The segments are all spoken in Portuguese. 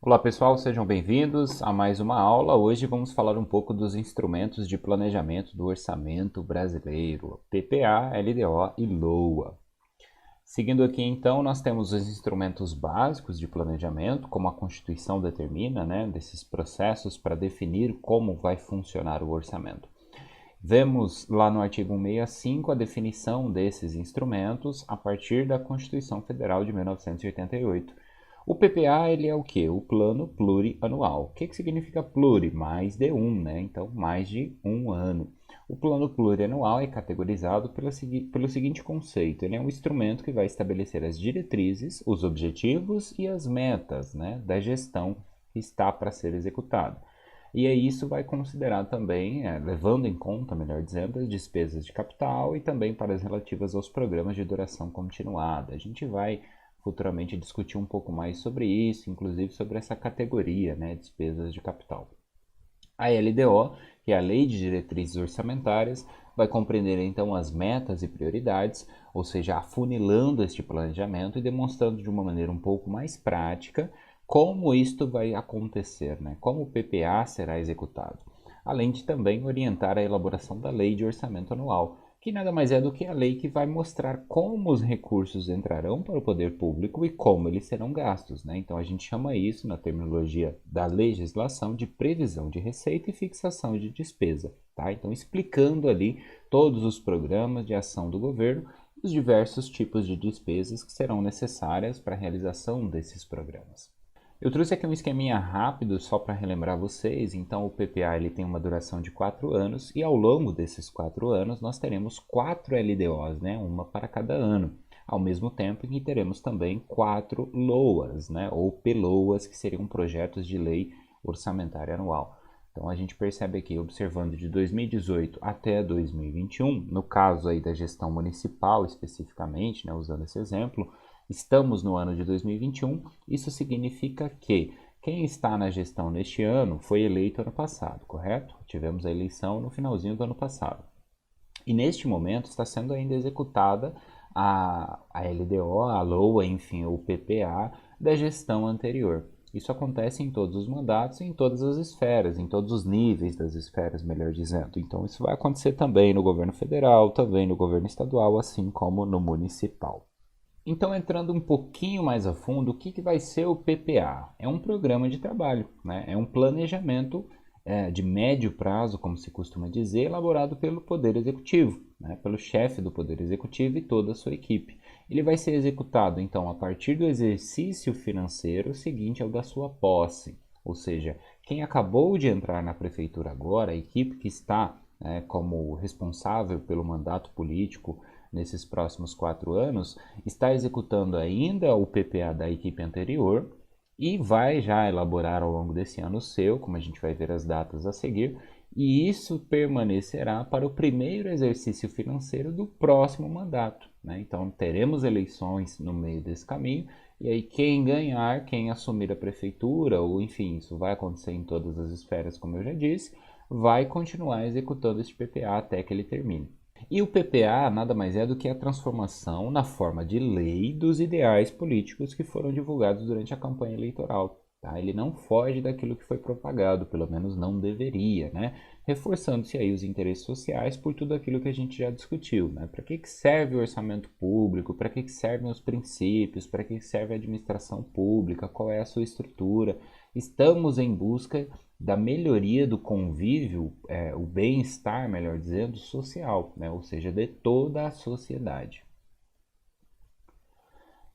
Olá pessoal, sejam bem-vindos a mais uma aula. Hoje vamos falar um pouco dos instrumentos de planejamento do orçamento brasileiro, PPA, LDO e LOA. Seguindo aqui então, nós temos os instrumentos básicos de planejamento, como a Constituição determina, desses processos para definir como vai funcionar o orçamento. Vemos lá no artigo 165 a definição desses instrumentos a partir da Constituição Federal de 1988. O PPA ele é o quê? O Plano Plurianual. O que significa pluri? Mais de um, Então, mais de um ano. O Plano Plurianual é categorizado pelo seguinte conceito. Ele é um instrumento que vai estabelecer as diretrizes, os objetivos e as metas, da gestão que está para ser executada. E aí isso vai considerar também, levando em conta, melhor dizendo, as despesas de capital e também para as relativas aos programas de duração continuada. A gente vai futuramente discutir um pouco mais sobre isso, inclusive sobre essa categoria, despesas de capital. A LDO, que é a Lei de Diretrizes Orçamentárias, vai compreender então as metas e prioridades, ou seja, afunilando este planejamento e demonstrando de uma maneira um pouco mais prática como isto vai acontecer, como o PPA será executado, além de também orientar a elaboração da Lei de Orçamento Anual, que nada mais é do que a lei que vai mostrar como os recursos entrarão para o poder público e como eles serão gastos, Então a gente chama isso, na terminologia da legislação, de previsão de receita e fixação de despesa, Então explicando ali todos os programas de ação do governo e os diversos tipos de despesas que serão necessárias para a realização desses programas. Eu trouxe aqui um esqueminha rápido só para relembrar vocês. Então o PPA ele tem uma duração de 4 anos e ao longo desses 4 anos nós teremos 4 LDOs, uma para cada ano. Ao mesmo tempo em que teremos também 4 LOAs, ou PLOAs, que seriam projetos de lei orçamentária anual. Então a gente percebe aqui, observando de 2018 até 2021, no caso aí da gestão municipal especificamente, usando esse exemplo, estamos no ano de 2021, isso significa que quem está na gestão neste ano foi eleito ano passado, correto? Tivemos a eleição no finalzinho do ano passado. E neste momento está sendo ainda executada a LDO, a LOA, enfim, o PPA da gestão anterior. Isso acontece em todos os mandatos, em todas as esferas, em todos os níveis das esferas, melhor dizendo. Então isso vai acontecer também no governo federal, também no governo estadual, assim como no municipal. Então, entrando um pouquinho mais a fundo, o que vai ser o PPA? É um programa de trabalho, é um planejamento de médio prazo, como se costuma dizer, elaborado pelo Poder Executivo, pelo chefe do Poder Executivo e toda a sua equipe. Ele vai ser executado, então, a partir do exercício financeiro seguinte ao da sua posse, ou seja, quem acabou de entrar na prefeitura agora, a equipe que está como responsável pelo mandato político nesses próximos 4 anos, está executando ainda o PPA da equipe anterior e vai já elaborar ao longo desse ano o seu, como a gente vai ver as datas a seguir, e isso permanecerá para o primeiro exercício financeiro do próximo mandato. Então teremos eleições no meio desse caminho, e aí quem ganhar, quem assumir a prefeitura, ou enfim, isso vai acontecer em todas as esferas, como eu já disse, vai continuar executando esse PPA até que ele termine. E o PPA nada mais é do que a transformação na forma de lei dos ideais políticos que foram divulgados durante a campanha eleitoral. Ele não foge daquilo que foi propagado, pelo menos não deveria, reforçando-se aí os interesses sociais por tudo aquilo que a gente já discutiu. Para que serve o orçamento público, para que servem os princípios, para que serve a administração pública, qual é a sua estrutura. Estamos em busca da melhoria do convívio, o bem-estar, melhor dizendo, social, ou seja, de toda a sociedade.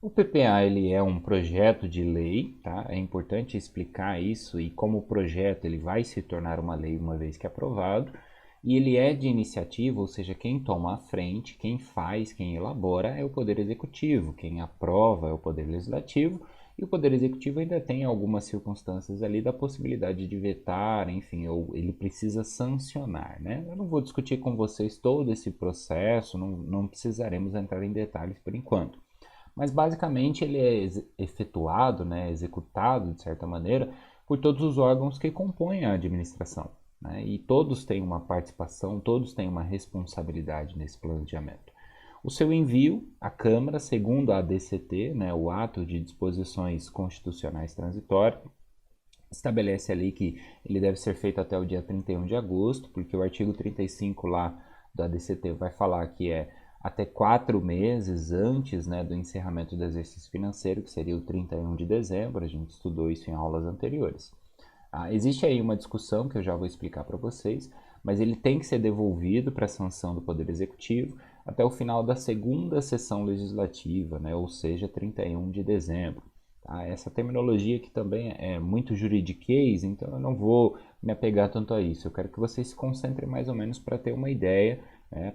O PPA ele é um projeto de lei, É importante explicar isso e como o projeto ele vai se tornar uma lei uma vez que aprovado. E ele é de iniciativa, ou seja, quem toma a frente, quem faz, quem elabora é o Poder Executivo, quem aprova é o Poder Legislativo, e o Poder Executivo ainda tem algumas circunstâncias ali da possibilidade de vetar, enfim, ou ele precisa sancionar, Eu não vou discutir com vocês todo esse processo, não precisaremos entrar em detalhes por enquanto. Mas basicamente ele é efetuado, executado de certa maneira, por todos os órgãos que compõem a administração. E todos têm uma participação, todos têm uma responsabilidade nesse planejamento. O seu envio à Câmara, segundo a ADCT, o Ato de Disposições Constitucionais Transitórias, estabelece ali que ele deve ser feito até o dia 31 de agosto, porque o artigo 35 lá do ADCT vai falar que é até 4 meses antes, né, do encerramento do exercício financeiro, que seria o 31 de dezembro, a gente estudou isso em aulas anteriores. Existe aí uma discussão que eu já vou explicar para vocês, mas ele tem que ser devolvido para a sanção do Poder Executivo até o final da segunda sessão legislativa, né, ou seja, 31 de dezembro. Tá? Essa terminologia aqui também é muito juridiquês, então eu não vou me apegar tanto a isso. Eu quero que vocês se concentrem mais ou menos para ter uma ideia,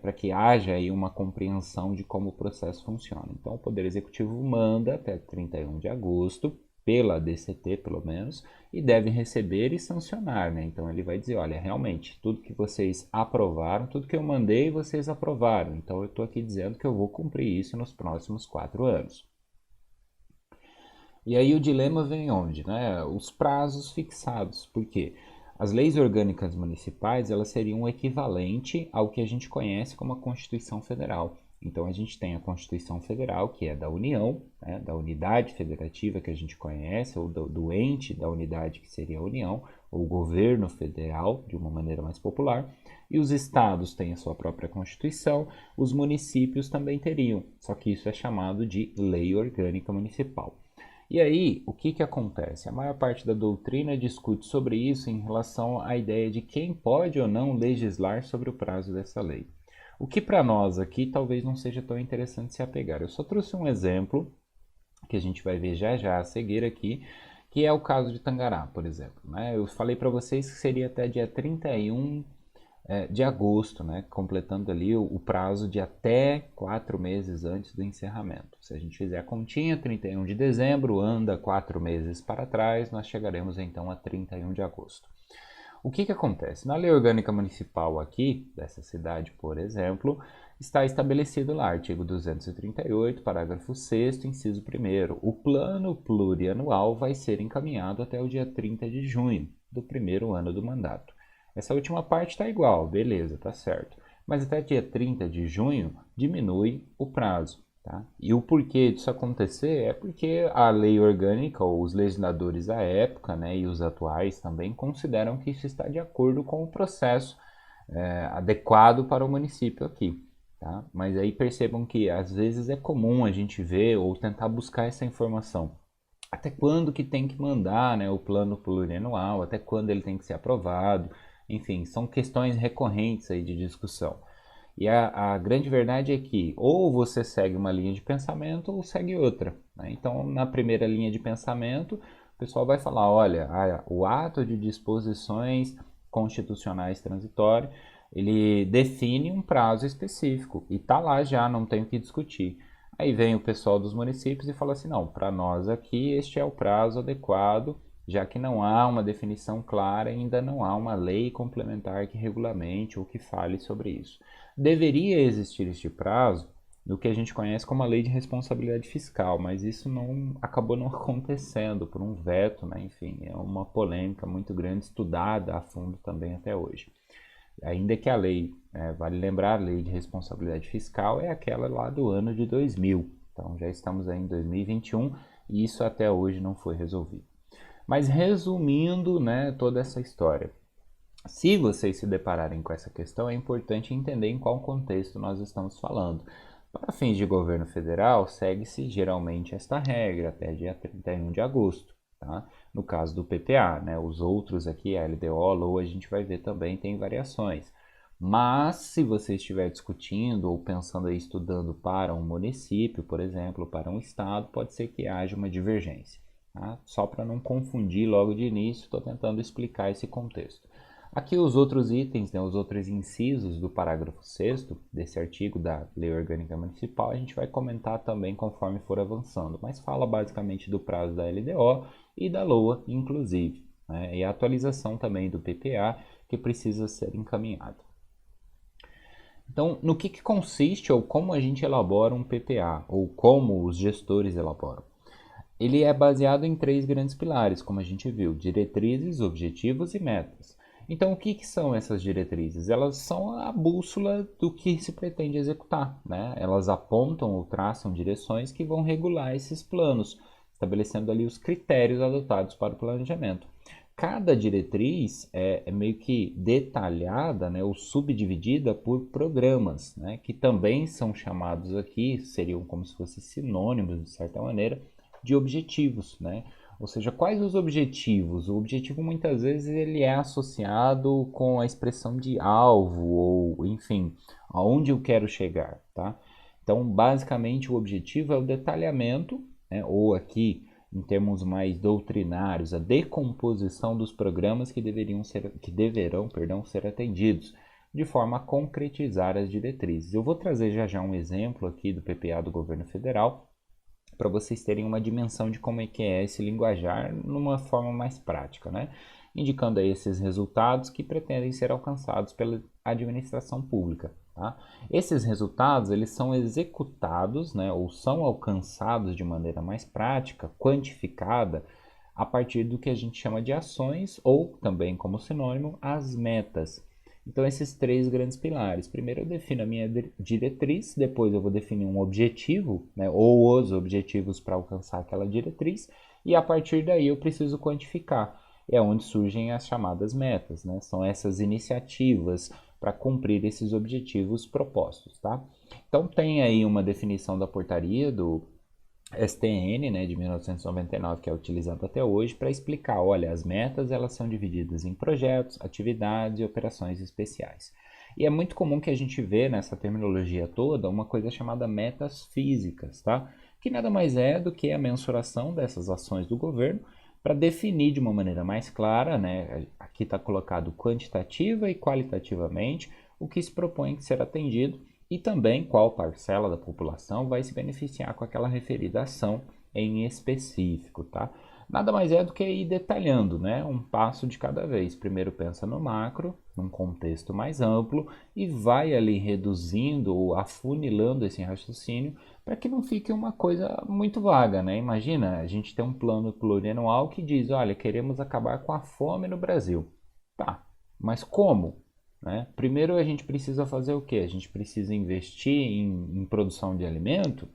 para que haja aí uma compreensão de como o processo funciona. Então, o Poder Executivo manda até 31 de agosto, pela DCT pelo menos, e deve receber e sancionar, né? Então ele vai dizer, olha, realmente, tudo que vocês aprovaram, tudo que eu mandei, vocês aprovaram. Então eu estou aqui dizendo que eu vou cumprir isso nos próximos 4 anos. E aí o dilema vem onde, né? Os prazos fixados. Por quê? As leis orgânicas municipais, elas seriam o equivalente ao que a gente conhece como a Constituição Federal. Então a gente tem a Constituição Federal, que é da União, né, da unidade federativa que a gente conhece, ou do ente da unidade que seria a União, ou o governo federal, de uma maneira mais popular, e os estados têm a sua própria Constituição, os municípios também teriam, só que isso é chamado de Lei Orgânica Municipal. E aí, o que acontece? A maior parte da doutrina discute sobre isso em relação à ideia de quem pode ou não legislar sobre o prazo dessa lei. O que para nós aqui talvez não seja tão interessante se apegar. Eu só trouxe um exemplo, que a gente vai ver já a seguir aqui, que é o caso de Tangará, por exemplo. Né? Eu falei para vocês que seria até dia 31 de agosto, né? Completando ali o prazo de até 4 meses antes do encerramento. Se a gente fizer a continha, 31 de dezembro, anda 4 meses para trás, nós chegaremos então a 31 de agosto. O que acontece? Na Lei Orgânica Municipal aqui, dessa cidade, por exemplo, está estabelecido lá, artigo 238, parágrafo 6º, inciso 1º. O plano plurianual vai ser encaminhado até o dia 30 de junho do primeiro ano do mandato. Essa última parte está igual, beleza, tá certo. Mas até dia 30 de junho diminui o prazo. Tá? E o porquê disso acontecer é porque a lei orgânica, ou os legisladores da época, né, e os atuais também, consideram que isso está de acordo com o processo adequado para o município aqui. Tá? Mas aí percebam que às vezes é comum a gente ver ou tentar buscar essa informação. Até quando que tem que mandar, né, o plano plurianual, até quando ele tem que ser aprovado, enfim, são questões recorrentes aí de discussão. E a grande verdade é que ou você segue uma linha de pensamento ou segue outra. Né? Então, na primeira linha de pensamento, o pessoal vai falar, olha, o ato de disposições constitucionais transitórias, ele define um prazo específico e está lá já, não tem o que discutir. Aí vem o pessoal dos municípios e fala assim, não, para nós aqui este é o prazo adequado, já que não há uma definição clara, ainda não há uma lei complementar que regulamente ou que fale sobre isso. Deveria existir este prazo no que a gente conhece como a Lei de Responsabilidade Fiscal, mas isso acabou não acontecendo por um veto, né? Enfim, é uma polêmica muito grande, estudada a fundo também até hoje. Ainda que a lei, vale lembrar, a Lei de Responsabilidade Fiscal é aquela lá do ano de 2000, então já estamos aí em 2021 e isso até hoje não foi resolvido. Mas resumindo, né, toda essa história, se vocês se depararem com essa questão, é importante entender em qual contexto nós estamos falando. Para fins de governo federal, segue-se geralmente esta regra até dia 31 de agosto. Tá? No caso do PPA, né, os outros aqui, a LDO, a LOA, a gente vai ver também, tem variações. Mas se você estiver discutindo ou pensando aí estudando para um município, por exemplo, para um estado, pode ser que haja uma divergência. Tá? Só para não confundir logo de início, estou tentando explicar esse contexto. Aqui os outros itens, né, os outros incisos do parágrafo 6º desse artigo da Lei Orgânica Municipal, a gente vai comentar também conforme for avançando, mas fala basicamente do prazo da LDO e da LOA, inclusive, né, e a atualização também do PPA, que precisa ser encaminhado. Então, no que consiste ou como a gente elabora um PPA, ou como os gestores elaboram? Ele é baseado em 3 grandes pilares, como a gente viu, diretrizes, objetivos e metas. Então, o que são essas diretrizes? Elas são a bússola do que se pretende executar, né? Elas apontam ou traçam direções que vão regular esses planos, estabelecendo ali os critérios adotados para o planejamento. cada diretriz é meio que detalhada, né, ou subdividida por programas, né, que também são chamados aqui, seriam como se fossem sinônimos, de certa maneira, de objetivos, né? Ou seja, quais os objetivos? O objetivo muitas vezes ele é associado com a expressão de alvo ou, enfim, aonde eu quero chegar, tá? Então, basicamente, o objetivo é o detalhamento, né, ou aqui em termos mais doutrinários, a decomposição dos programas que deverão, ser atendidos, de forma a concretizar as diretrizes. Eu vou trazer já um exemplo aqui do PPA do governo federal, para vocês terem uma dimensão de como é que é esse linguajar numa forma mais prática, né? Indicando aí esses resultados que pretendem ser alcançados pela administração pública. Tá? Esses resultados eles são executados, né, ou são alcançados de maneira mais prática, quantificada, a partir do que a gente chama de ações ou também como sinônimo as metas. Então esses três grandes pilares. Primeiro eu defino a minha diretriz, depois eu vou definir um objetivo, né, ou os objetivos para alcançar aquela diretriz, e a partir daí eu preciso quantificar. É onde surgem as chamadas metas, né? São essas iniciativas para cumprir esses objetivos propostos, tá? Então tem aí uma definição da portaria do STN, né, de 1999, que é utilizado até hoje, para explicar, olha, as metas elas são divididas em projetos, atividades e operações especiais. E é muito comum que a gente vê nessa terminologia toda uma coisa chamada metas físicas, tá? Que nada mais é do que a mensuração dessas ações do governo para definir de uma maneira mais clara, né? Aqui está colocado quantitativa e qualitativamente o que se propõe ser atendido e também qual parcela da população vai se beneficiar com aquela referida ação em específico, tá? Nada mais é do que ir detalhando, né? Um passo de cada vez. Primeiro pensa no macro, num contexto mais amplo, e vai ali reduzindo ou afunilando esse raciocínio para que não fique uma coisa muito vaga, né? Imagina, a gente tem um plano plurianual que diz, olha, queremos acabar com a fome no Brasil. Tá, mas como? Né? Primeiro a gente precisa fazer o quê? A gente precisa investir em produção de alimento?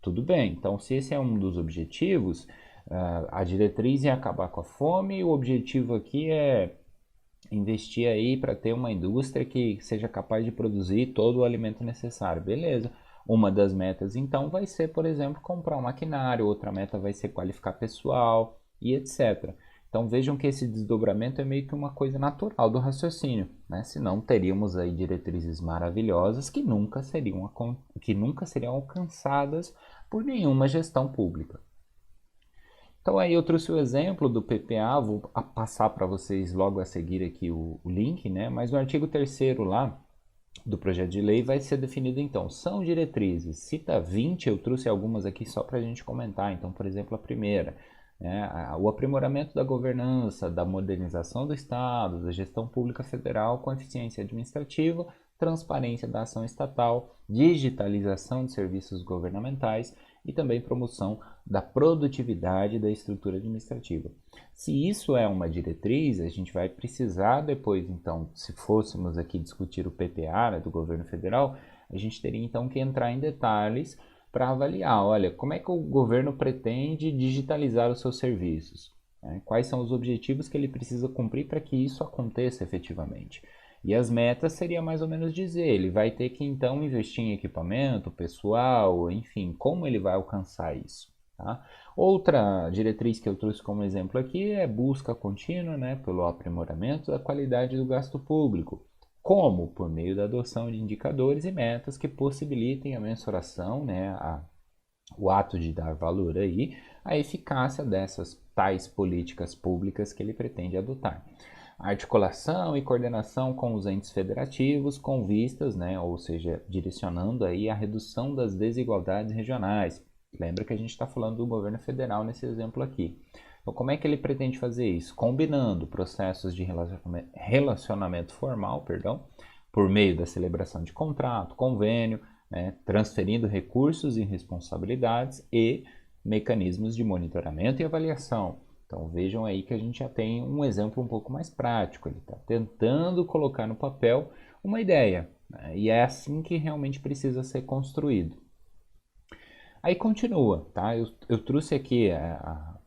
Tudo bem, então se esse é um dos objetivos, a diretriz é acabar com a fome e o objetivo aqui é investir aí para ter uma indústria que seja capaz de produzir todo o alimento necessário. Beleza. Uma das metas então vai ser, por exemplo, comprar um maquinário, outra meta vai ser qualificar pessoal e etc. Então vejam que esse desdobramento é meio que uma coisa natural do raciocínio, né? Senão teríamos aí diretrizes maravilhosas que nunca seriam alcançadas por nenhuma gestão pública. Então aí eu trouxe o exemplo do PPA, vou passar para vocês logo a seguir aqui o link, né? Mas no artigo 3º lá do projeto de lei vai ser definido então, são diretrizes, cita 20, eu trouxe algumas aqui só para a gente comentar, então por exemplo a primeira, né? O aprimoramento da governança, da modernização do Estado, da gestão pública federal com eficiência administrativa, transparência da ação estatal, digitalização de serviços governamentais e também promoção da produtividade da estrutura administrativa. Se isso é uma diretriz, a gente vai precisar depois, então, se fôssemos aqui discutir o PPA, né, do governo federal, a gente teria então que entrar em detalhes para avaliar, olha, como é que o governo pretende digitalizar os seus serviços? Né? Quais são os objetivos que ele precisa cumprir para que isso aconteça efetivamente? E as metas seria mais ou menos dizer, ele vai ter que então investir em equipamento, pessoal, enfim, como ele vai alcançar isso. Tá? Outra diretriz que eu trouxe como exemplo aqui é busca contínua, né, pelo aprimoramento da qualidade do gasto público. Como? Por meio da adoção de indicadores e metas que possibilitem a mensuração, né, o ato de dar valor aí, à eficácia dessas tais políticas públicas que ele pretende adotar. Articulação e coordenação com os entes federativos com vistas, né, ou seja, direcionando aí a redução das desigualdades regionais. Lembra que a gente está falando do governo federal nesse exemplo aqui. Então, como é que ele pretende fazer isso? Combinando processos de relacionamento formal, por meio da celebração de contrato, convênio, né, transferindo recursos e responsabilidades e mecanismos de monitoramento e avaliação. Então vejam aí que a gente já tem um exemplo um pouco mais prático. Ele está tentando colocar no papel uma ideia, né, e é assim que realmente precisa ser construído. Aí continua, tá? Eu trouxe aqui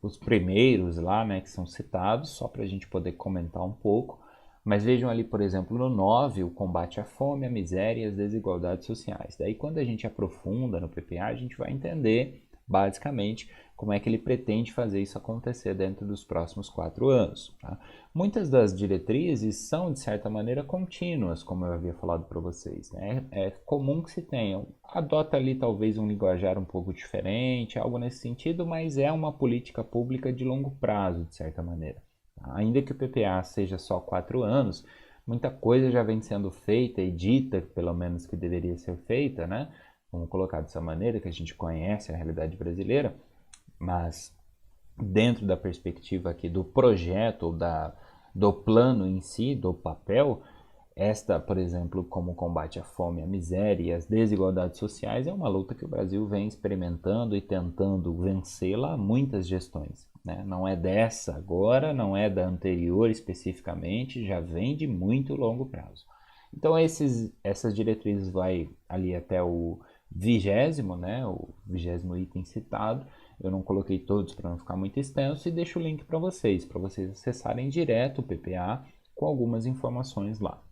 os primeiros lá, né, que são citados, só para a gente poder comentar um pouco. Mas vejam ali, por exemplo, no 9, o combate à fome, à miséria e às desigualdades sociais. Daí, quando a gente aprofunda no PPA, a gente vai entender, basicamente, como é que ele pretende fazer isso acontecer dentro dos próximos 4 anos. Tá? Muitas das diretrizes são, de certa maneira, contínuas, como eu havia falado para vocês. Né? É comum que se tenham. Adota ali, talvez, um linguajar um pouco diferente, algo nesse sentido, mas é uma política pública de longo prazo, de certa maneira. Ainda que o PPA seja só 4 anos, muita coisa já vem sendo feita e dita, pelo menos que deveria ser feita, né? Vamos colocar dessa maneira, que a gente conhece a realidade brasileira, mas dentro da perspectiva aqui do projeto ou do plano em si, do papel, esta, por exemplo, como o combate à fome, à miséria e às desigualdades sociais, é uma luta que o Brasil vem experimentando e tentando vencê-la há muitas gestões. Né? Não é dessa agora, não é da anterior especificamente, já vem de muito longo prazo. Então essas diretrizes vai ali até o 20º, né? O 20º item citado. Eu não coloquei todos para não ficar muito extenso e deixo o link para vocês acessarem direto o PPA com algumas informações lá.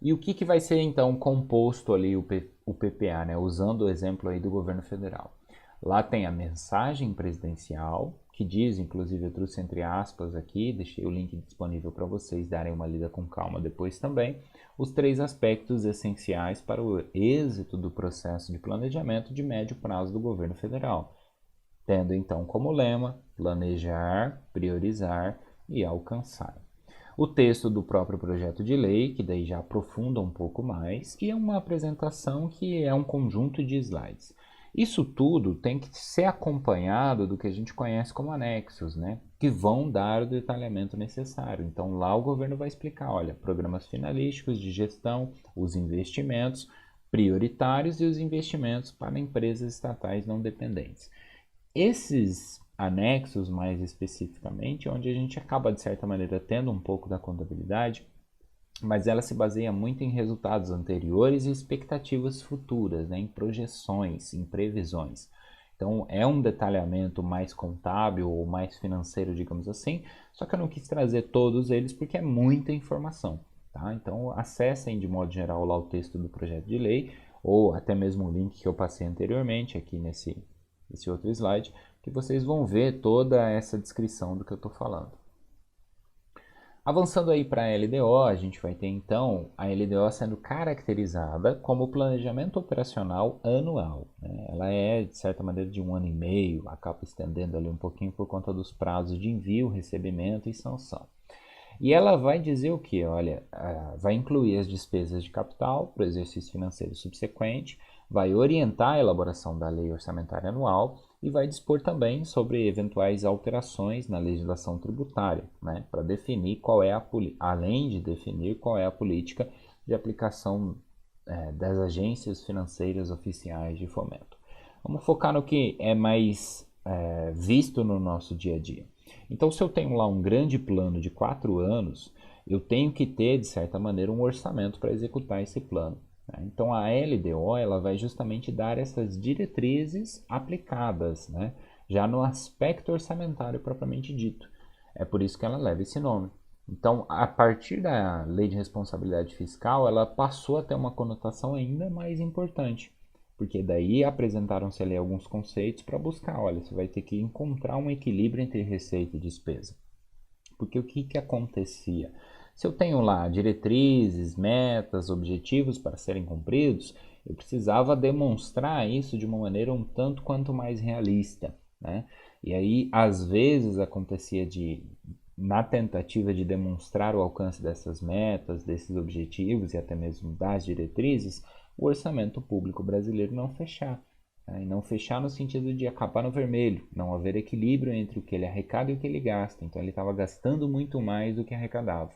E o que vai ser então composto ali o PPA, né? Usando o exemplo aí do governo federal. Lá tem a mensagem presidencial, que diz, inclusive eu trouxe entre aspas aqui, deixei o link disponível para vocês darem uma lida com calma depois também, os 3 aspectos essenciais para o êxito do processo de planejamento de médio prazo do governo federal, tendo então como lema planejar, priorizar e alcançar. O texto do próprio projeto de lei, que daí já aprofunda um pouco mais, e é uma apresentação que é um conjunto de slides. Isso tudo tem que ser acompanhado do que a gente conhece como anexos, né? Que vão dar o detalhamento necessário. Então lá o governo vai explicar, olha, programas finalísticos de gestão, os investimentos prioritários e os investimentos para empresas estatais não dependentes. Esses anexos, mais especificamente, onde a gente acaba, de certa maneira, tendo um pouco da contabilidade, mas ela se baseia muito em resultados anteriores e expectativas futuras, né, em projeções, em previsões. Então, é um detalhamento mais contábil ou mais financeiro, digamos assim, só que eu não quis trazer todos eles porque é muita informação. Tá? Então, acessem de modo geral lá o texto do projeto de lei, ou até mesmo o link que eu passei anteriormente aqui nesse outro slide, que vocês vão ver toda essa descrição do que eu estou falando. Avançando aí para a LDO, a gente vai ter então a LDO sendo caracterizada como planejamento operacional anual. Né? Ela é, de certa maneira, de 1 ano e meio, acaba estendendo ali um pouquinho por conta dos prazos de envio, recebimento e sanção. E ela vai dizer o que? Olha, vai incluir as despesas de capital para o exercício financeiro subsequente, vai orientar a elaboração da lei orçamentária anual e vai dispor também sobre eventuais alterações na legislação tributária, né, para definir qual é além de definir qual é a política de aplicação das agências financeiras oficiais de fomento. Vamos focar no que é mais visto no nosso dia a dia. Então, se eu tenho lá um grande plano de 4 anos, eu tenho que ter, de certa maneira, um orçamento para executar esse plano. Né? Então, a LDO ela vai justamente dar essas diretrizes aplicadas, né? Já no aspecto orçamentário propriamente dito. É por isso que ela leva esse nome. Então, a partir da Lei de Responsabilidade Fiscal, ela passou a ter uma conotação ainda mais importante. Porque daí apresentaram-se ali alguns conceitos para buscar, olha, você vai ter que encontrar um equilíbrio entre receita e despesa. Porque o que acontecia? Se eu tenho lá diretrizes, metas, objetivos para serem cumpridos, eu precisava demonstrar isso de uma maneira um tanto quanto mais realista. Né? E aí, às vezes, acontecia na tentativa de demonstrar o alcance dessas metas, desses objetivos e até mesmo das diretrizes, o orçamento público brasileiro não fechar. Né? E não fechar no sentido de acabar no vermelho, não haver equilíbrio entre o que ele arrecada e o que ele gasta. Então ele estava gastando muito mais do que arrecadava.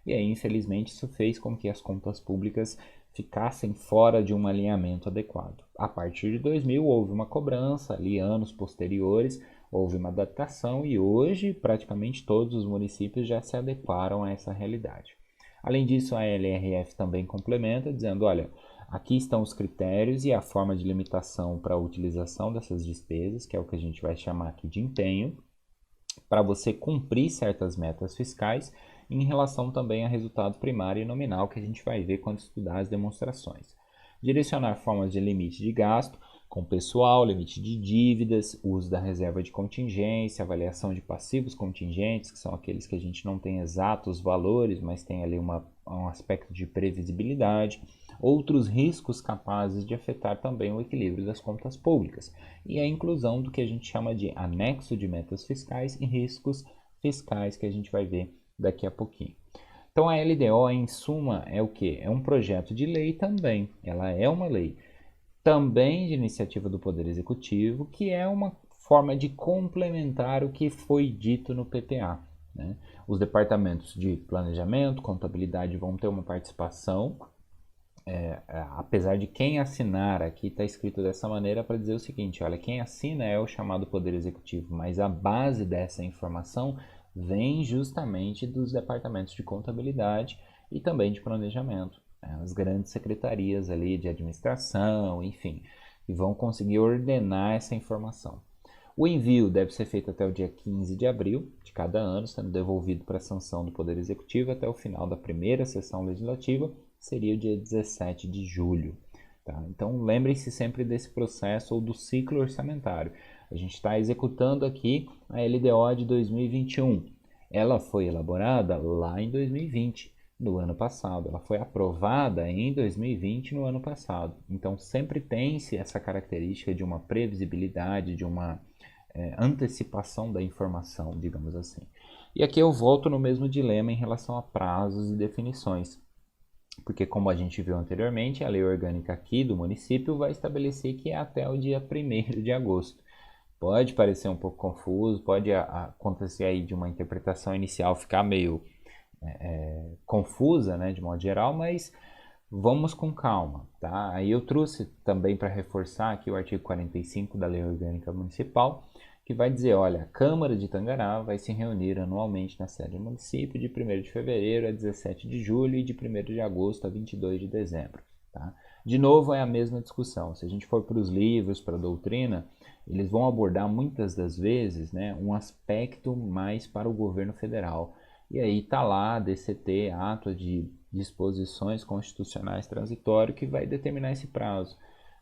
E aí, infelizmente, isso fez com que as contas públicas ficassem fora de um alinhamento adequado. A partir de 2000 houve uma cobrança, ali anos posteriores, houve uma adaptação e hoje praticamente todos os municípios já se adequaram a essa realidade. Além disso, a LRF também complementa dizendo, olha, Aqui estão os critérios e a forma de limitação para a utilização dessas despesas, que é o que a gente vai chamar aqui de empenho, para você cumprir certas metas fiscais em relação também a resultado primário e nominal, que a gente vai ver quando estudar as demonstrações. Direcionar formas de limite de gasto, com pessoal, limite de dívidas, uso da reserva de contingência, avaliação de passivos contingentes, que são aqueles que a gente não tem exatos valores, mas tem ali um aspecto de previsibilidade, outros riscos capazes de afetar também o equilíbrio das contas públicas, e a inclusão do que a gente chama de anexo de metas fiscais e riscos fiscais, que a gente vai ver daqui a pouquinho. Então a LDO, em suma, é o que? É um projeto de lei também, ela é uma lei também de iniciativa do Poder Executivo, que é uma forma de complementar o que foi dito no PPA. Né? Os departamentos de planejamento, contabilidade vão ter uma participação, apesar de quem assinar, aqui está escrito dessa maneira para dizer o seguinte, olha, quem assina é o chamado Poder Executivo, mas a base dessa informação vem justamente dos departamentos de contabilidade e também de planejamento, né? As grandes secretarias ali de administração, enfim, que vão conseguir ordenar essa informação. O envio deve ser feito até o dia 15 de abril de cada ano, sendo devolvido para a sanção do Poder Executivo até o final da primeira sessão legislativa, que seria o dia 17 de julho. Tá? Então, lembrem-se sempre desse processo ou do ciclo orçamentário. A gente está executando aqui a LDO de 2021. Ela foi elaborada lá em 2020, no ano passado. Ela foi aprovada em 2020, no ano passado. Então, sempre tem-se essa característica de uma previsibilidade, de uma antecipação da informação, digamos assim. E aqui eu volto no mesmo dilema em relação a prazos e definições. Porque, como a gente viu anteriormente, a lei orgânica aqui do município vai estabelecer que é até o dia 1º de agosto. Pode parecer um pouco confuso, pode acontecer aí de uma interpretação inicial ficar meio confusa, né, de modo geral, mas vamos com calma, tá? Aí eu trouxe também para reforçar aqui o artigo 45 da Lei Orgânica Municipal, que vai dizer, olha, a Câmara de Tangará vai se reunir anualmente na sede do município de 1º de fevereiro a 17 de julho e de 1º de agosto a 22 de dezembro. Tá? De novo, é a mesma discussão. Se a gente for para os livros, para a doutrina, eles vão abordar muitas das vezes, né, um aspecto mais para o governo federal. E aí está lá a DCT, ato de disposições constitucionais transitório, que vai determinar esse prazo.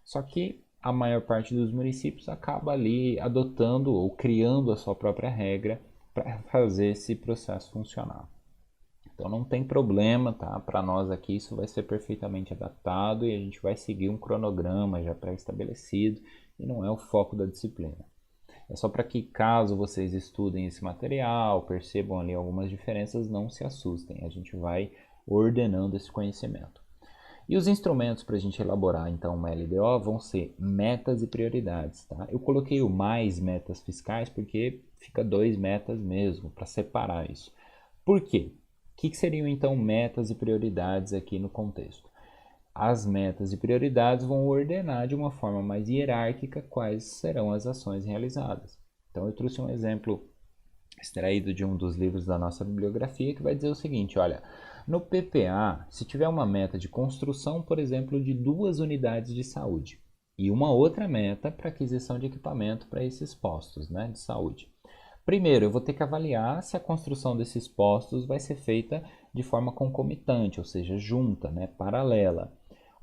Só que a maior parte dos municípios acaba ali adotando ou criando a sua própria regra para fazer esse processo funcionar. Então não tem problema, tá? Para nós aqui isso vai ser perfeitamente adaptado e a gente vai seguir um cronograma já pré-estabelecido e não é o foco da disciplina. É só para que, caso vocês estudem esse material, percebam ali algumas diferenças, não se assustem. A gente vai ordenando esse conhecimento. E os instrumentos para a gente elaborar, então, uma LDO vão ser metas e prioridades. Tá? Eu coloquei o mais metas fiscais porque fica 2 metas mesmo, para separar isso. Por quê? O que seriam, então, metas e prioridades aqui no contexto? As metas e prioridades vão ordenar de uma forma mais hierárquica quais serão as ações realizadas. Então, eu trouxe um exemplo extraído de um dos livros da nossa bibliografia que vai dizer o seguinte, olha, no PPA, se tiver uma meta de construção, por exemplo, de 2 unidades de saúde e uma outra meta para aquisição de equipamento para esses postos, né, de saúde. Primeiro, eu vou ter que avaliar se a construção desses postos vai ser feita de forma concomitante, ou seja, junta, né, paralela.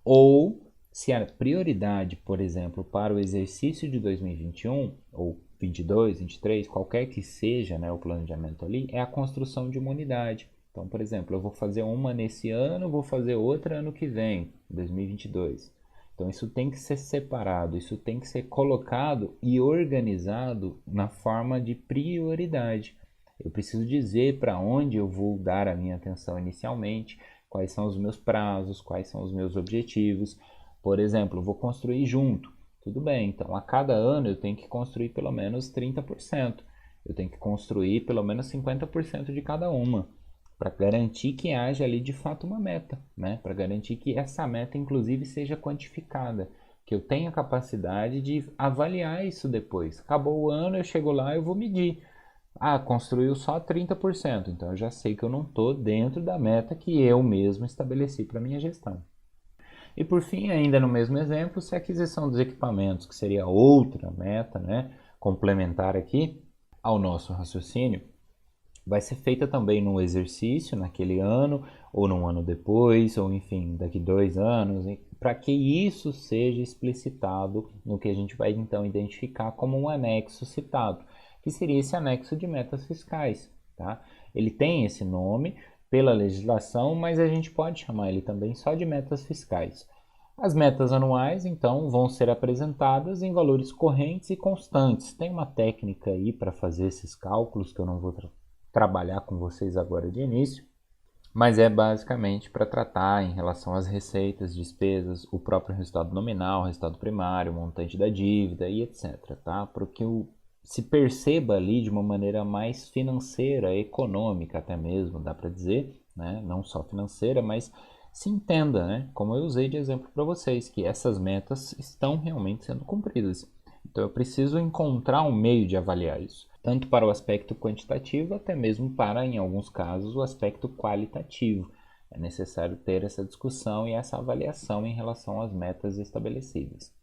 Ou se a prioridade, por exemplo, para o exercício de 2021, ou 22, 23, qualquer que seja, né, o planejamento ali, é a construção de uma unidade. Então, por exemplo, eu vou fazer uma nesse ano, vou fazer outra ano que vem, 2022. Então, isso tem que ser separado, isso tem que ser colocado e organizado na forma de prioridade. Eu preciso dizer para onde eu vou dar a minha atenção inicialmente, quais são os meus prazos, quais são os meus objetivos. Por exemplo, eu vou construir junto. Tudo bem, então a cada ano eu tenho que construir pelo menos 30%. Eu tenho que construir pelo menos 50% de cada uma, para garantir que haja ali de fato uma meta, né? Para garantir que essa meta inclusive seja quantificada, que eu tenha capacidade de avaliar isso depois. Acabou o ano, eu chego lá e eu vou medir. Ah, construiu só 30%, então eu já sei que eu não estou dentro da meta que eu mesmo estabeleci para minha gestão. E por fim, ainda no mesmo exemplo, se a aquisição dos equipamentos, que seria outra meta, né, complementar aqui ao nosso raciocínio, vai ser feita também no exercício, naquele ano, ou num ano depois, ou enfim, daqui 2 anos, para que isso seja explicitado no que a gente vai então identificar como um anexo citado, que seria esse anexo de metas fiscais. Tá? Ele tem esse nome pela legislação, mas a gente pode chamar ele também só de metas fiscais. As metas anuais, então, vão ser apresentadas em valores correntes e constantes. Tem uma técnica aí para fazer esses cálculos que eu não vou trabalhar com vocês agora de início, mas é basicamente para tratar em relação às receitas, despesas, o próprio resultado nominal, resultado primário, montante da dívida e etc. Tá? Para que se perceba ali de uma maneira mais financeira, econômica até mesmo, dá para dizer, né? Não só financeira, mas se entenda, né? Como eu usei de exemplo para vocês, que essas metas estão realmente sendo cumpridas. Então eu preciso encontrar um meio de avaliar isso, tanto para o aspecto quantitativo, até mesmo para, em alguns casos, o aspecto qualitativo. É necessário ter essa discussão e essa avaliação em relação às metas estabelecidas.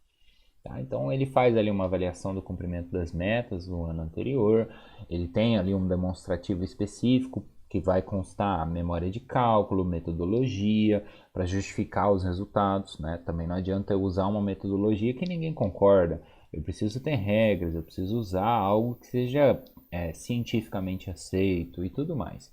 Tá? Então ele faz ali uma avaliação do cumprimento das metas do ano anterior, ele tem ali um demonstrativo específico que vai constar a memória de cálculo, metodologia, para justificar os resultados. Né? Também não adianta eu usar uma metodologia que ninguém concorda. Eu preciso ter regras, eu preciso usar algo que seja cientificamente aceito e tudo mais.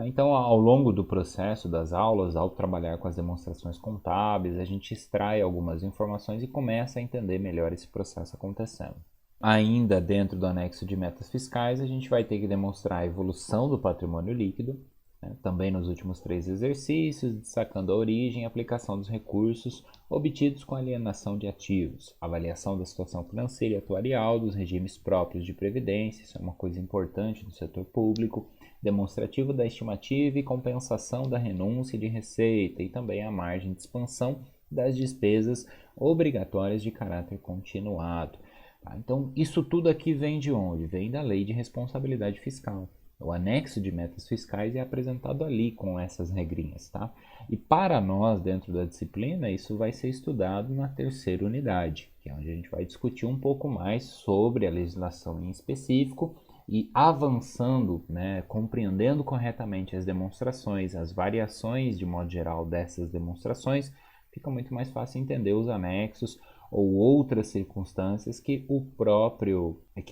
Então, ao longo do processo das aulas, ao trabalhar com as demonstrações contábeis, a gente extrai algumas informações e começa a entender melhor esse processo acontecendo. Ainda dentro do anexo de metas fiscais, a gente vai ter que demonstrar a evolução do patrimônio líquido, né, também nos últimos 3 exercícios, destacando a origem e aplicação dos recursos obtidos com alienação de ativos, avaliação da situação financeira e atuarial, dos regimes próprios de previdência, isso é uma coisa importante do setor público, demonstrativo da estimativa e compensação da renúncia de receita e também a margem de expansão das despesas obrigatórias de caráter continuado. Tá? Então, isso tudo aqui vem de onde? Vem da Lei de Responsabilidade Fiscal. O anexo de metas fiscais é apresentado ali com essas regrinhas, tá? E para nós, dentro da disciplina, isso vai ser estudado na terceira unidade, que é onde a gente vai discutir um pouco mais sobre a legislação em específico e avançando, né, compreendendo corretamente as demonstrações, as variações de modo geral dessas demonstrações, fica muito mais fácil entender os anexos ou outras circunstâncias que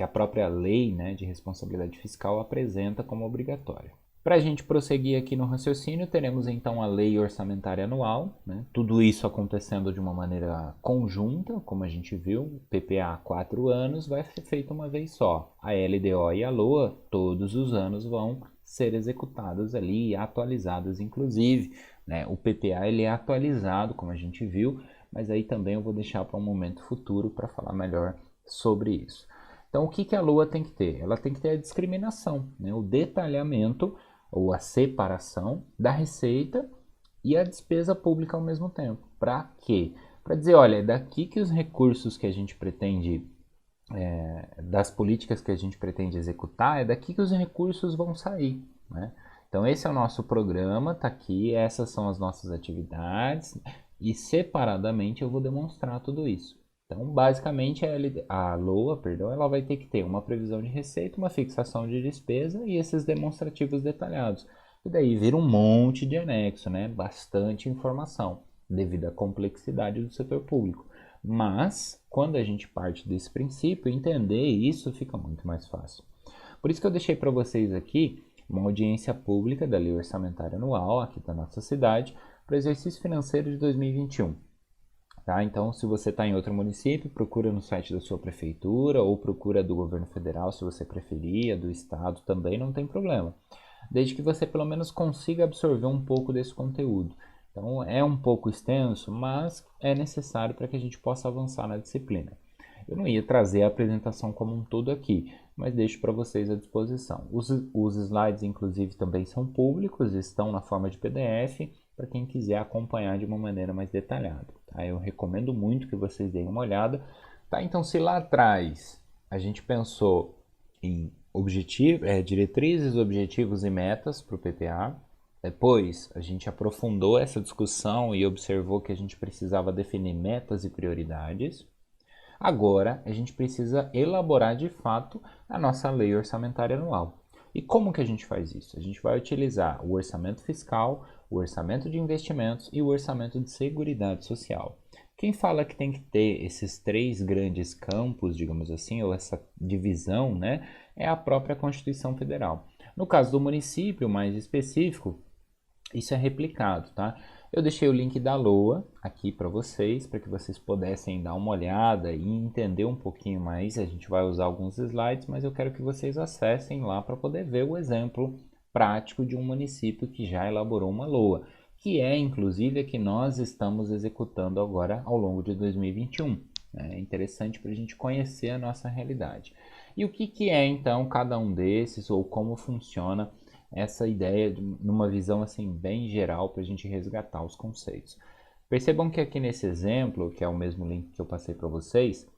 a própria lei, né, de responsabilidade fiscal apresenta como obrigatória. Para a gente prosseguir aqui no raciocínio, teremos então a lei orçamentária anual, né? Tudo isso acontecendo de uma maneira conjunta, como a gente viu, PPA 4 anos vai ser feito uma vez só. A LDO e a LOA todos os anos vão ser executadas ali, atualizadas inclusive. Né? O PPA ele é atualizado, como a gente viu, mas aí também eu vou deixar para um momento futuro para falar melhor sobre isso. Então, o que a LOA tem que ter? Ela tem que ter a discriminação, né? O detalhamento ou a separação da receita e a despesa pública ao mesmo tempo. Para quê? Para dizer, olha, é daqui que os recursos que a gente pretende, das políticas que a gente pretende executar, é daqui que os recursos vão sair, né? Então, esse é o nosso programa, tá aqui, essas são as nossas atividades e separadamente eu vou demonstrar tudo isso. Então, basicamente, a LOA, ela vai ter que ter uma previsão de receita, uma fixação de despesa e esses demonstrativos detalhados. E daí vira um monte de anexo, né? Bastante informação, devido à complexidade do setor público. Mas, quando a gente parte desse princípio, entender isso fica muito mais fácil. Por isso que eu deixei para vocês aqui uma audiência pública da Lei Orçamentária Anual, aqui da nossa cidade, para o exercício financeiro de 2021. Tá? Então, se você está em outro município, procura no site da sua prefeitura ou procura do governo federal, se você preferir, do estado também, não tem problema. Desde que você pelo menos consiga absorver um pouco desse conteúdo. Então, é um pouco extenso, mas é necessário para que a gente possa avançar na disciplina. Eu não ia trazer a apresentação como um todo aqui, mas deixo para vocês à disposição. Os slides, inclusive, também são públicos, estão na forma de PDF, para quem quiser acompanhar de uma maneira mais detalhada. Tá? Eu recomendo muito que vocês deem uma olhada. Tá? Então, se lá atrás a gente pensou em diretrizes, objetivos e metas para o PPA, Depois, a gente aprofundou essa discussão e observou que a gente precisava definir metas e prioridades. Agora, a gente precisa elaborar de fato a nossa lei orçamentária anual. E como que a gente faz isso? A gente vai utilizar o orçamento fiscal, o orçamento de investimentos e o orçamento de seguridade social. Quem fala que tem que ter esses três grandes campos, digamos assim, ou essa divisão, né, é a própria Constituição Federal. No caso do município mais específico, isso é replicado, tá? Eu deixei o link da LOA aqui para que vocês pudessem dar uma olhada e entender um pouquinho mais. A gente vai usar alguns slides, mas eu quero que vocês acessem lá para poder ver o exemplo prático de um município que já elaborou uma LOA, que é inclusive a que nós estamos executando agora ao longo de 2021. É interessante para a gente conhecer a nossa realidade. E o que é então cada um desses ou como funciona essa ideia numa visão assim bem geral para a gente resgatar os conceitos. Percebam que aqui nesse exemplo, que é o mesmo link que eu passei para vocês,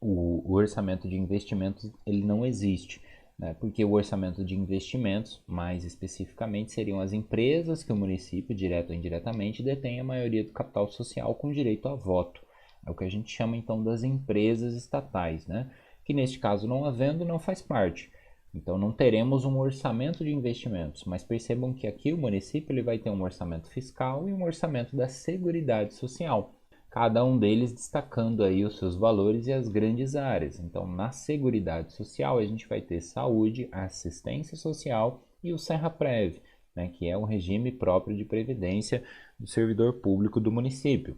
o orçamento de investimentos ele não existe, né? Porque o orçamento de investimentos, mais especificamente, seriam as empresas que o município, direto ou indiretamente, detém a maioria do capital social com direito a voto. É o que a gente chama então das empresas estatais, né? Que neste caso não havendo, não faz parte. Então não teremos um orçamento de investimentos, mas percebam que aqui o município ele vai ter um orçamento fiscal e um orçamento da Seguridade Social, cada um deles destacando aí os seus valores e as grandes áreas. Então na Seguridade Social a gente vai ter saúde, assistência social e o Serraprev, né, que é o regime próprio de previdência do servidor público do município.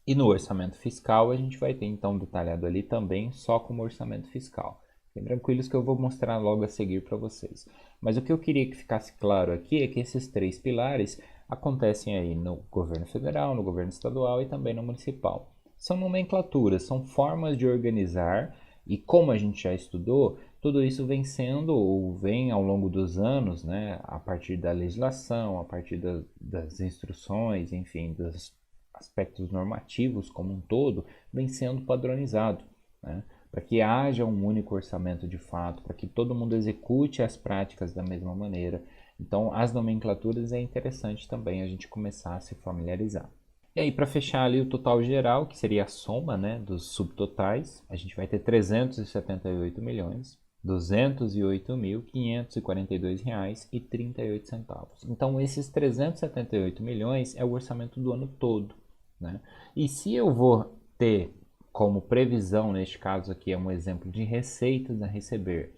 E no orçamento fiscal a gente vai ter então detalhado ali também só como orçamento fiscal. Fiquem tranquilos que eu vou mostrar logo a seguir para vocês. Mas o que eu queria que ficasse claro aqui é que esses três pilares acontecem aí no governo federal, no governo estadual e também no municipal. São nomenclaturas, são formas de organizar e como a gente já estudou, tudo isso vem sendo ou vem ao longo dos anos, né, a partir da legislação, a partir das instruções, enfim, dos aspectos normativos como um todo, vem sendo padronizado, né? Para que haja um único orçamento de fato, para que todo mundo execute as práticas da mesma maneira. Então, as nomenclaturas é interessante também a gente começar a se familiarizar. E aí, para fechar ali o total geral, que seria a soma, né, dos subtotais, a gente vai ter 378 milhões, 208.542 reais e 38 centavos. Então, esses 378 milhões é o orçamento do ano todo, né? E se eu vou ter como previsão, neste caso aqui é um exemplo de receitas a receber,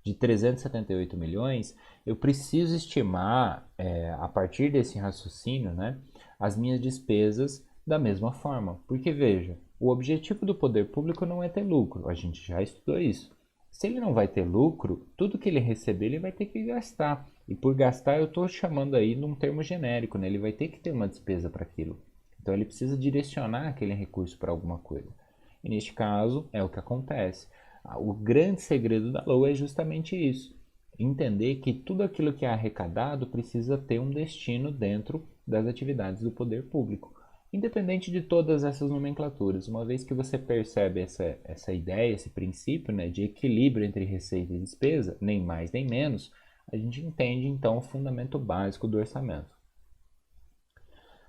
de 378 milhões, eu preciso estimar, a partir desse raciocínio, né, as minhas despesas da mesma forma. Porque, veja, o objetivo do poder público não é ter lucro, a gente já estudou isso. Se ele não vai ter lucro, tudo que ele receber ele vai ter que gastar. E por gastar eu estou chamando aí num termo genérico, né? Ele vai ter que ter uma despesa para aquilo. Então ele precisa direcionar aquele recurso para alguma coisa. E neste caso é o que acontece. O grande segredo da LOA é justamente isso. Entender que tudo aquilo que é arrecadado precisa ter um destino dentro das atividades do poder público. Independente de todas essas nomenclaturas, uma vez que você percebe essa ideia, esse princípio, né, de equilíbrio entre receita e despesa, nem mais nem menos, a gente entende então o fundamento básico do orçamento.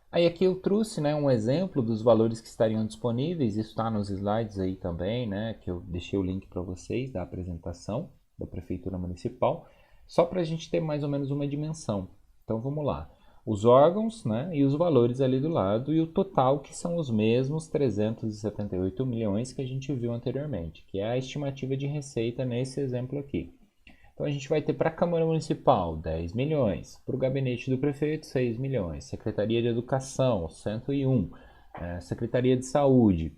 Aí aqui eu trouxe, né, um exemplo dos valores que estariam disponíveis, isso está nos slides aí também, né, que eu deixei o link para vocês da apresentação da Prefeitura Municipal, só para a gente ter mais ou menos uma dimensão. Então vamos lá. Os órgãos, né, e os valores ali do lado e o total que são os mesmos 378 milhões que a gente viu anteriormente, que é a estimativa de receita nesse exemplo aqui. Então a gente vai ter para a Câmara Municipal 10 milhões, para o gabinete do prefeito 6 milhões, Secretaria de Educação 101, Secretaria de Saúde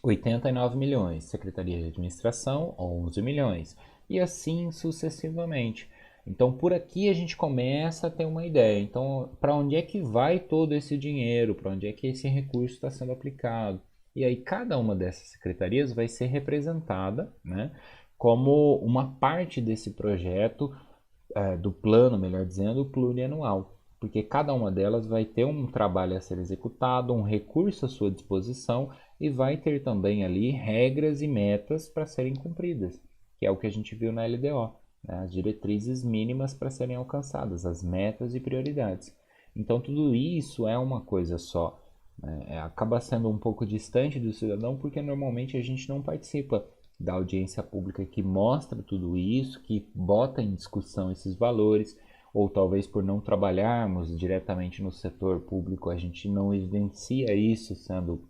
89 milhões, Secretaria de Administração 11 milhões e assim sucessivamente. Então por aqui a gente começa a ter uma ideia. Então para onde é que vai todo esse dinheiro? Para onde é que esse recurso está sendo aplicado? E aí cada uma dessas secretarias vai ser representada, né, como uma parte desse projeto, do plano, melhor dizendo, plurianual. Porque cada uma delas vai ter um trabalho a ser executado, um recurso à sua disposição e vai ter também ali regras e metas para serem cumpridas, que é o que a gente viu na LDO. né, as diretrizes mínimas para serem alcançadas, as metas e prioridades. Então, tudo isso é uma coisa só, né? Acaba sendo um pouco distante do cidadão, porque normalmente a gente não participa da audiência pública que mostra tudo isso, que bota em discussão esses valores, ou talvez por não trabalharmos diretamente no setor público, a gente não evidencia isso sendo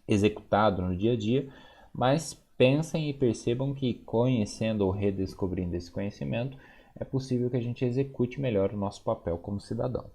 executado no dia a dia, mas pensem e percebam que conhecendo ou redescobrindo esse conhecimento, é possível que a gente execute melhor o nosso papel como cidadão.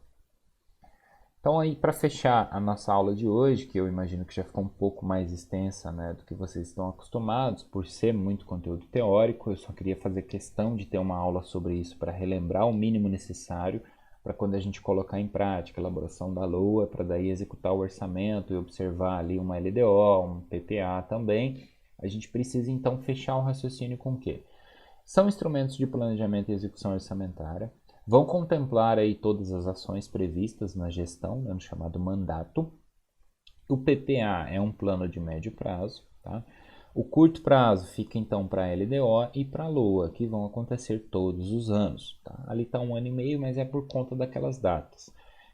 Então aí para fechar a nossa aula de hoje, que eu imagino que já ficou um pouco mais extensa, né, do que vocês estão acostumados, por ser muito conteúdo teórico, eu só queria fazer questão de ter uma aula sobre isso para relembrar o mínimo necessário para quando a gente colocar em prática a elaboração da LOA, para daí executar o orçamento e observar ali uma LDO, um PPA também, a gente precisa então fechar o raciocínio com o quê? São instrumentos de planejamento e execução orçamentária, vão contemplar aí todas as ações previstas na gestão, né, no chamado mandato. O PPA é um plano de médio prazo, tá? O curto prazo fica então para a LDO e para a LOA, que vão acontecer todos os anos. Tá? Ali está 1 ano e meio, mas é por conta daquelas datas.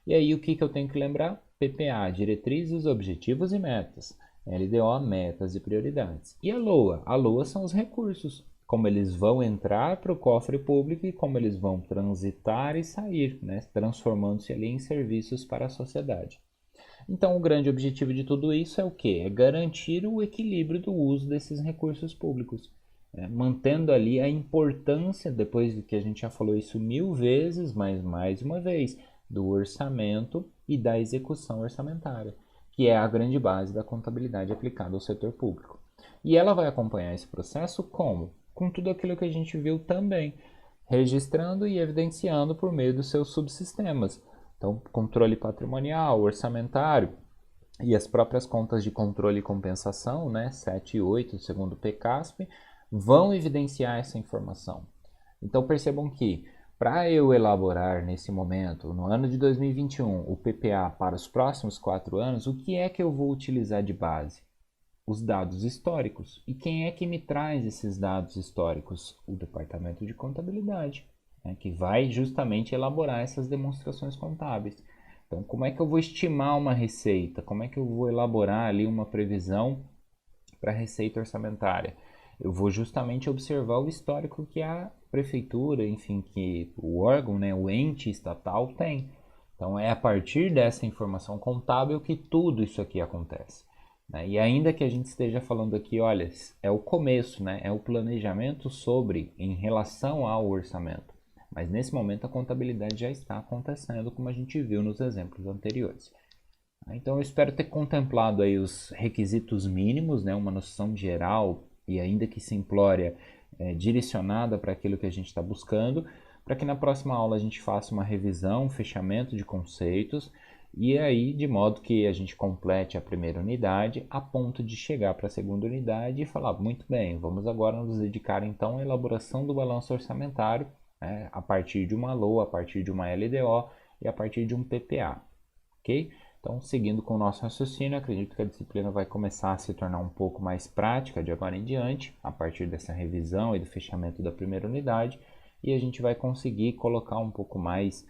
E aí o que eu tenho que lembrar? PPA, diretrizes, objetivos e metas. LDO, metas e prioridades. E a LOA? A LOA são os recursos, como eles vão entrar para o cofre público e como eles vão transitar e sair, né? Transformando-se ali em serviços para a sociedade. Então, o grande objetivo de tudo isso é o quê? É garantir o equilíbrio do uso desses recursos públicos, né? Mantendo ali a importância, depois de que a gente já falou isso 1000 vezes, mas mais uma vez, do orçamento e da execução orçamentária, que é a grande base da contabilidade aplicada ao setor público. E ela vai acompanhar esse processo como? Com tudo aquilo que a gente viu também, registrando e evidenciando por meio dos seus subsistemas. Então, controle patrimonial, orçamentário e as próprias contas de controle e compensação, né, 7 e 8, segundo o PCASP, vão evidenciar essa informação. Então, percebam que para eu elaborar nesse momento, no ano de 2021, o PPA para os próximos 4 anos, o que é que eu vou utilizar de base? Os dados históricos. E quem é que me traz esses dados históricos? O Departamento de Contabilidade, né, que vai justamente elaborar essas demonstrações contábeis. Então, como é que eu vou estimar uma receita? Como é que eu vou elaborar ali uma previsão para a receita orçamentária? Eu vou justamente observar o histórico que a prefeitura, enfim, que o órgão, né, o ente estatal tem. Então, é a partir dessa informação contábil que tudo isso aqui acontece. E ainda que a gente esteja falando aqui, olha, é o começo, né? É o planejamento sobre, em relação ao orçamento. Mas nesse momento a contabilidade já está acontecendo, como a gente viu nos exemplos anteriores. Então eu espero ter contemplado aí os requisitos mínimos, né? Uma noção geral e ainda que simplória, direcionada para aquilo que a gente está buscando, para que na próxima aula a gente faça uma revisão, um fechamento de conceitos, e aí, de modo que a gente complete a primeira unidade, a ponto de chegar para a segunda unidade e falar, muito bem, vamos agora nos dedicar então à elaboração do balanço orçamentário, né, a partir de uma LOA, a partir de uma LDO e a partir de um PPA, ok? Então, seguindo com o nosso raciocínio, acredito que a disciplina vai começar a se tornar um pouco mais prática de agora em diante, a partir dessa revisão e do fechamento da primeira unidade, e a gente vai conseguir colocar um pouco mais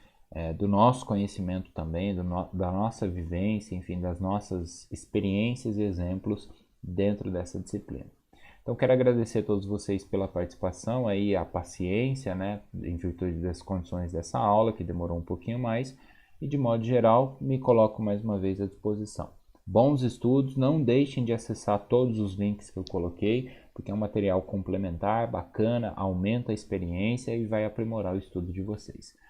do nosso conhecimento também, da nossa vivência, enfim, das nossas experiências e exemplos dentro dessa disciplina. Então, quero agradecer a todos vocês pela participação, aí, a paciência, né, em virtude das condições dessa aula, que demorou um pouquinho mais, e de modo geral, me coloco mais uma vez à disposição. Bons estudos, não deixem de acessar todos os links que eu coloquei, porque é um material complementar, bacana, aumenta a experiência e vai aprimorar o estudo de vocês.